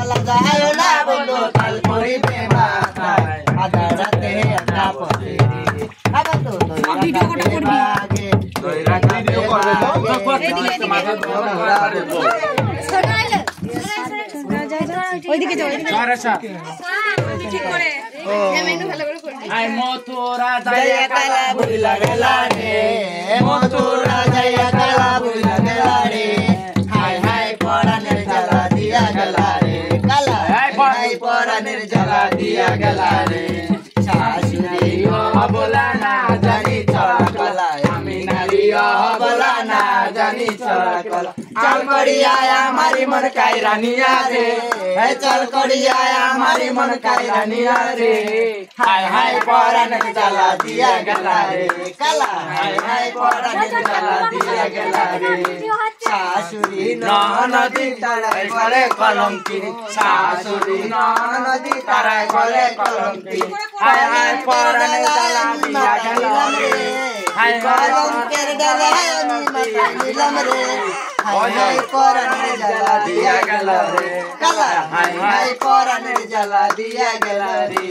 জ্বালা যায় না বন্ধু তাল করিবে মাথায় আধা রাতে আধা পথে আবার তো ভিডিও কোটা করবি আগে তুই ভিডিও করবে তো শোনাইলে ওইদিকে যাও ওইদিকে আচ্ছা ঠিক করে মেনু ভালো করে করবি আই মথুরা যাইয়া কালা বুইলা গেলা রে মথুরা যাইয়া কালা বুইলা গেলা রে হাই হাই পরানের জ্বালা দিয়া গেলা রে কালা হাই পরানের জ্বালা দিয়া গেলা রে শাশুড়ি হবলা না জানি চকলা আমি নারী হবলা না জানি চকলা চল করিয়া আমারি মন কাই রানিয়া রে হে চল করিয়া আমারি মন কাই রানিয়া রে হাই হাই পরানের জ্বালা দিয়া গেলা রে কালা হাই হাই পরানের জ্বালা দিয়া গেলা রে শাশুড়ি ননদি তারাই করে কলঙ্কি শাশুড়ি ননদি তারাই করে কলঙ্কি হাই হাই পরানের জ্বালা দিয়া গেলা রে হাই কলঙ্কের ডালা মাথা নিলাম রে হাই হাই পরানের জ্বালা দিয়া গেলা রে কালা হাই হাই পরানের জ্বালা দিয়া গেলা রে।